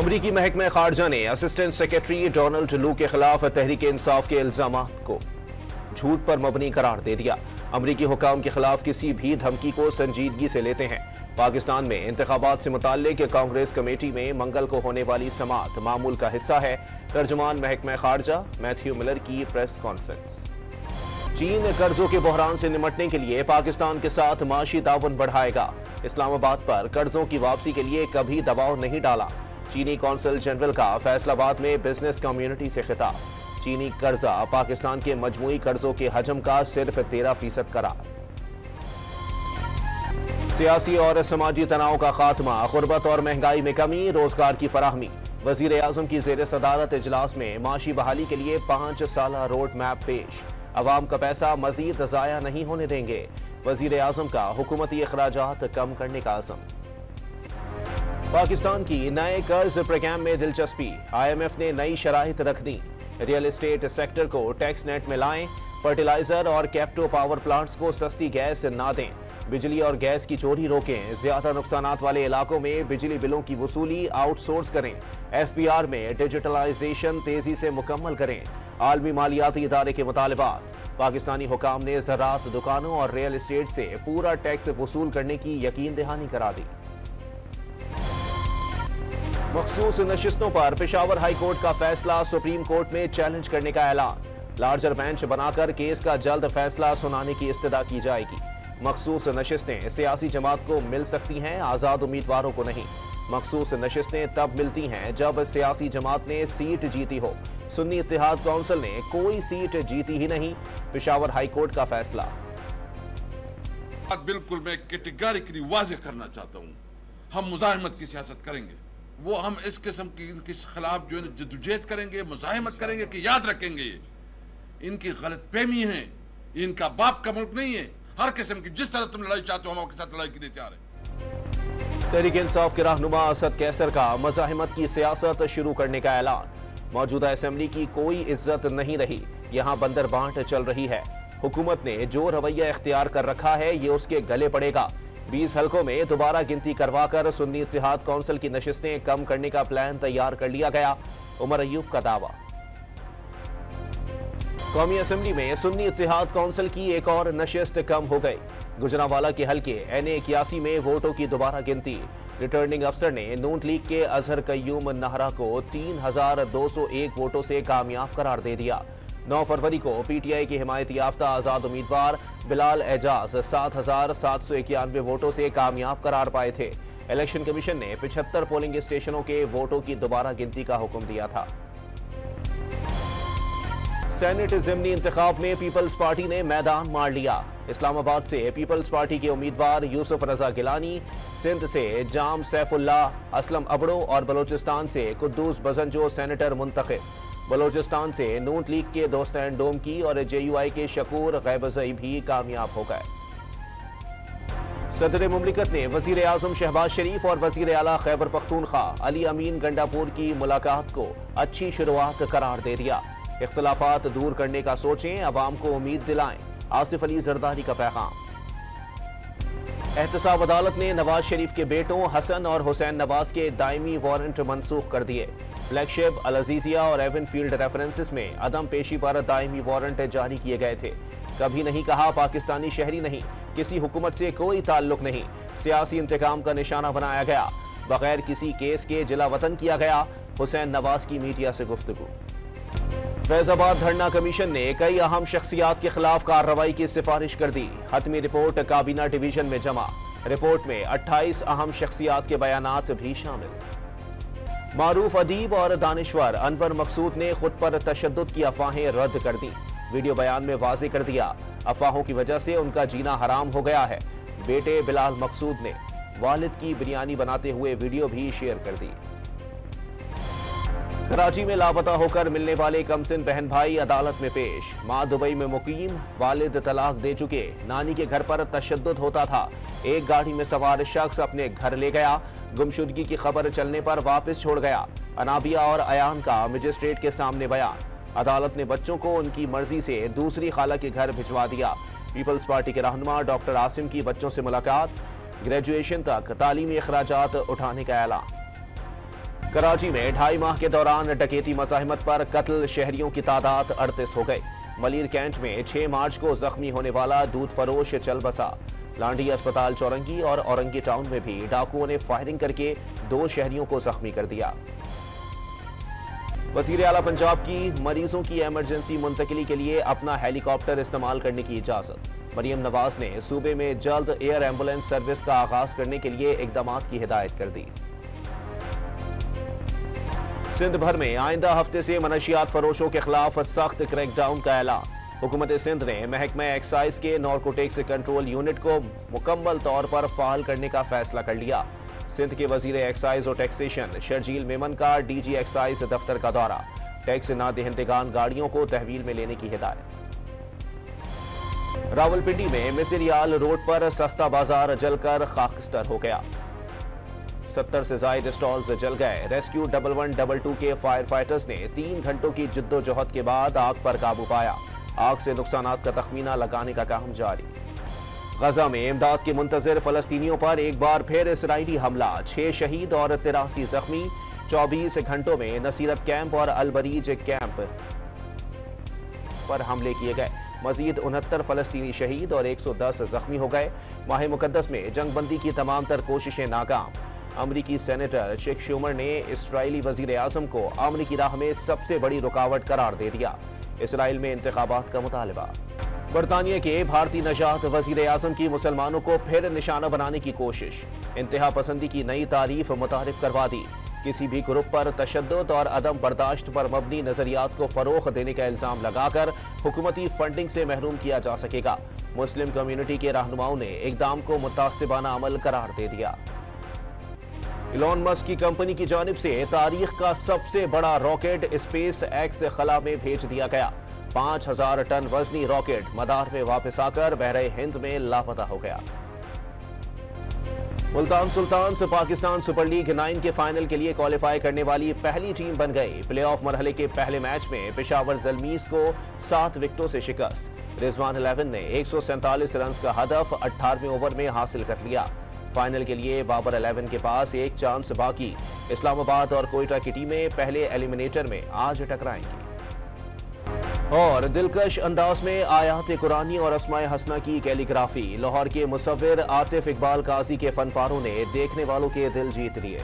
अमरीकी महकमा खारजा ने असिस्टेंट सेक्रेटरी डोनाल्ड लू के खिलाफ तहरीक इंसाफ के इल्जाम को झूठ पर मबनी करार दे दिया। अमरीकी हुकाम के खिलाफ किसी भी धमकी को संजीदगी से लेते हैं। पाकिस्तान में इंतखाबात से मुताल्लिक कांग्रेस कमेटी में मंगल को होने वाली समात मामूल का हिस्सा है। तर्जुमान महकमा खारजा मैथ्यू मिलर की प्रेस कॉन्फ्रेंस। चीन कर्जों के बहरान से निमटने के लिए पाकिस्तान के साथ माशी ताउन बढ़ाएगा। इस्लामाबाद पर कर्जों की वापसी के लिए कभी दबाव नहीं डाला। चीनी कौंसल जनरल का फैसलाबाद में बिजनेस कम्युनिटी से खिताब। चीनी कर्जा पाकिस्तान के मजमूई कर्जों के हजम का सिर्फ 13% करार। सियासी और समाजी तनाव का खात्मा, गुर्बत और महंगाई में कमी, रोजगार की फराहमी। वजीर आजम की जेर सदारत इजलास में माशी बहाली के लिए 5 साला रोड मैप पेश। अवाम का पैसा मजीद जाया नहीं होने देंगे। वजीर आजम का हुकूमती अखराजात कम करने का अज़म। पाकिस्तान की नए कर्ज प्रोग्राम में दिलचस्पी, IMF ने नई शराइत रख दी। रियल एस्टेट सेक्टर को टैक्स नेट में लाएं। फर्टिलाइजर और कैप्टो पावर प्लांट्स को सस्ती गैस ना दें। बिजली और गैस की चोरी रोकें। ज्यादा नुकसानात वाले इलाकों में बिजली बिलों की वसूली आउटसोर्स करें। FBR में डिजिटलाइजेशन तेजी से मुकम्मल करें। आलमी मालियाती इदारे के मुतालबात। पाकिस्तानी हुकाम ने ज़राअत दुकानों और रियल एस्टेट से पूरा टैक्स वसूल करने की यकीन दहानी करा दी। मखसूस नशिस्तों पर पेशावर हाई कोर्ट का फैसला सुप्रीम कोर्ट में चैलेंज करने का ऐलान। लार्जर बेंच बनाकर केस का जल्द फैसला सुनाने की इस्तदा की जाएगी। मखसूस नशिस्तें सियासी जमात को मिल सकती हैं, आजाद उम्मीदवारों को नहीं। मखसूस नशिस्तें तब मिलती हैं जब सियासी जमात ने सीट जीती हो। सुन्नी इत्तेहाद काउंसिल ने कोई सीट जीती ही नहीं। पेशावर हाई कोर्ट का फैसला। बिल्कुल मैं कैटेगोरिकली वाज़ेह करना चाहता हूं, हम मुजाहिमत की सियासत करेंगे। वो हम इस किस्म की इनके खिलाफ जो है जद्दोजहद करेंगे, मुजाहिमत करेंगे कि याद रखेंगे इनकी गलतफहमी है, इनका बाप का मुल्क नहीं है। हर किस्म की जिस तरह तुम लड़ाई चाहते हो हम आपके साथ लड़ाई के लिए तैयार है। तहरीक इंसाफ के रहनुमा असद कैसर का मुजाहिमत की सियासत शुरू करने का ऐलान। मौजूदा असेंबली की कोई इज्जत नहीं रही, यहाँ बंदर बांट चल रही है। हुकूमत ने जो रवैया इख्तियार कर रखा है ये उसके गले पड़ेगा। 20 हलकों में दोबारा गिनती करवाकर सुन्नी इत्तेहाद काउंसिल की नशिस्तें कम करने का प्लान तैयार कर लिया गया। उमर अयूब का दावा। कौमी असेंबली में सुन्नी इत्तेहाद काउंसिल की एक और नशिस्त कम हो गई। गुजरांवाला के हलके NA81 में वोटों की दोबारा गिनती। रिटर्निंग अफसर ने नून लीग के अजहर कय्यूम नहरा को 3201 वोटों से कामयाब करार दे दिया। 9 फरवरी को PTI के हिमायत याफ्ता आजाद उम्मीदवार बिलाल एजाज 7791 वोटों से कामयाब करार पाए थे। इलेक्शन कमीशन ने 75 पोलिंग स्टेशनों के वोटों की दोबारा गिनती का हुक्म दिया था। सेनेट ज़िमनी इंतखाब में पीपल्स पार्टी ने मैदान मार लिया। इस्लामाबाद से पीपल्स पार्टी के उम्मीदवार यूसुफ रजा गिलानी, सिंध से जाम सैफुल्लाह, असलम अबड़ो और बलोचिस्तान से कुद्दूस बजंजो सेनेटर मुंतखब। बलोचिस्तान से नून लीग के दोस्तान डोमकी और JUI के शकूर गैबज़ई भी कामयाब हो गए। सदर मुमलिकत ने वजीर आजम शहबाज शरीफ और वजीर आला खैबर पख्तूनख्वा अली अमीन गंडापुर की मुलाकात को अच्छी शुरुआत करार दे दिया। इख्तिलाफात दूर करने का सोचें, अवाम को उम्मीद दिलाएं। आसिफ अली जरदारी का पैगाम। एहतसाब अदालत ने नवाज शरीफ के बेटों हसन और हुसैन नवाज के दायमी वारंट मनसूख कर दिए। फ्लैगशिप, अल अजीजिया और एवन फील्ड रेफरेंसेस में अदम पेशी पर दायमी वारंट जारी किए गए थे। कभी नहीं कहा पाकिस्तानी शहरी नहीं, किसी हुकूमत से कोई ताल्लुक नहीं। सियासी इंतकाम का निशाना बनाया गया। बगैर किसी केस के जिला वतन किया गया। हुसैन नवाज की मीडिया से गुफ्तगू। फैजाबाद धरना कमीशन ने कई अहम शख्सियात के खिलाफ कार्रवाई की सिफारिश कर दी। हतमी रिपोर्ट काबीना डिवीजन में जमा। रिपोर्ट में 28 अहम शख्सियात के बयानात भी शामिल। मारूफ अदीब और दानिश्वर अनवर मकसूद ने खुद पर तशद्दुद की अफवाहें रद्द कर दी। वीडियो बयान में वाजे कर दिया, अफवाहों की वजह से उनका जीना हराम हो गया है। बेटे बिलाल मकसूद ने वालिद की बिरयानी बनाते हुए वीडियो भी शेयर कर दी। कराची में लापता होकर मिलने वाले कमसिन बहन भाई अदालत में पेश। मां दुबई में मुकीम, वालिद तलाक दे चुके। नानी के घर पर तशद्दुद होता था। एक गाड़ी में सवार शख्स अपने घर ले गया। गुमशुदगी की खबर चलने पर वापस छोड़ गया। अनाबिया और अयान का मजिस्ट्रेट के सामने बयान। अदालत ने बच्चों को उनकी मर्जी से दूसरी खाला के घर भिजवा दिया। पीपल्स पार्टी के रहनुमा डॉक्टर आसिम की बच्चों से मुलाकात। ग्रेजुएशन तक तालीमी अखराजात उठाने का ऐलान। कराची में 2.5 माह के दौरान डकैती मज़ाहिमत पर कत्ल शहरियों की तादाद 38 हो गई। मलिर कैंट में 6 मार्च को जख्मी होने वाला दूध फरोश चल बसा। लांडी अस्पताल चौरंगी और औरंगी टाउन में भी डाकुओं ने फायरिंग करके 2 शहरियों को जख्मी कर दिया। वज़ीर आला पंजाब की मरीजों की इमरजेंसी मुंतकिली के लिए अपना हेलीकॉप्टर इस्तेमाल करने की इजाजत। मरियम नवाज ने सूबे में जल्द एयर एम्बुलेंस सर्विस का आगाज करने के लिए इकदामात की हिदायत कर दी। सिंध भर में आइंदा हफ्ते से मनशियात फरोशों के खिलाफ सख्त क्रैकडाउन का ऐलान। हुकूमत सिंध ने महकमा एक्साइज के नारकोटिक्स कंट्रोल यूनिट को मुकम्मल तौर पर फाल करने का फैसला कर लिया। सिंध के वजीर एक्साइज और टैक्सेशन शर्जील मेमन का डीजी एक्साइज दफ्तर का दौरा। टैक्स ना दहिंदगान गाड़ियों को तहवील में लेने की हिदायत। रावलपिंडी में मिसरियाल रोड पर सस्ता बाजार जलकर खाकस्तर हो गया। 70 से ज्यादा स्टॉल्स जल गए। रेस्क्यू 1112 के फायर फाइटर्स ने 3 घंटों की जिद्दोजहद के बाद आग पर काबू पाया। आग से नुकसानात का तखमीना लगाने का काम जारी। गजा में इमदाद के मुंतजिर फलस्तीनियों पर एक बार फिर इसराइली हमला। 6 शहीद और 83 जख्मी। 24 घंटों में नसीरत कैंप और अलबरीज कैंप पर हमले किए गए। मजीद 69 फलस्तीनी शहीद और 110 जख्मी हो गए। माह मुकद्दस में जंगबंदी की तमाम तर कोशिशें नाकाम। अमरीकी सेनेटर चेक शूमर ने इसराइली वजीर आजम को अमन की राह में सबसे बड़ी रुकावट करार दे दिया। इसराइल में इंतखाबात का मुतालबा। बरतानिया के भारतीय नजात वजीर आजम की मुसलमानों को फिर निशाना बनाने की कोशिश। इंतहा पसंदी की नई तारीफ मुतारिफ करवा दी। किसी भी ग्रुप पर तशद्दुद और अदम बर्दाश्त पर मबनी नजरियात को फरोख देने का इल्जाम लगाकर हुकूमती फंडिंग से महरूम किया जा सकेगा। मुस्लिम कम्युनिटी के रहनुमाओं ने इकदाम को मुतासिबाना अमल करार दे दिया। इलॉन मस्क की कंपनी की जानिब से तारीख का सबसे बड़ा रॉकेट स्पेस एक्स खला में भेज दिया गया। 5000 टन वजनी रॉकेट मदार में वापस आकर बहरे हिंद में लापता हो गया। Multan Sultans Pakistan super league 9 के फाइनल के लिए क्वालिफाई करने वाली पहली टीम बन गई। प्लेऑफ मरहले के पहले मैच में पेशावर जलमीस को 7 विकेटों से शिकस्त। रिजवान 11 ने 147 रन का हदफ 18वें ओवर में हासिल कर लिया। फाइनल के लिए बाबर 11 के पास एक चांस बाकी। इस्लामाबाद और कोयटा की टीमें पहले एलिमिनेटर में आज टकराएंगी। और दिलकश अंदाज में आयात कुरानी और अस्माए हसना की कैलीग्राफी। लाहौर के मुसव्विर आतिफ इकबाल काजी के फनपारों ने देखने वालों के दिल जीत लिए।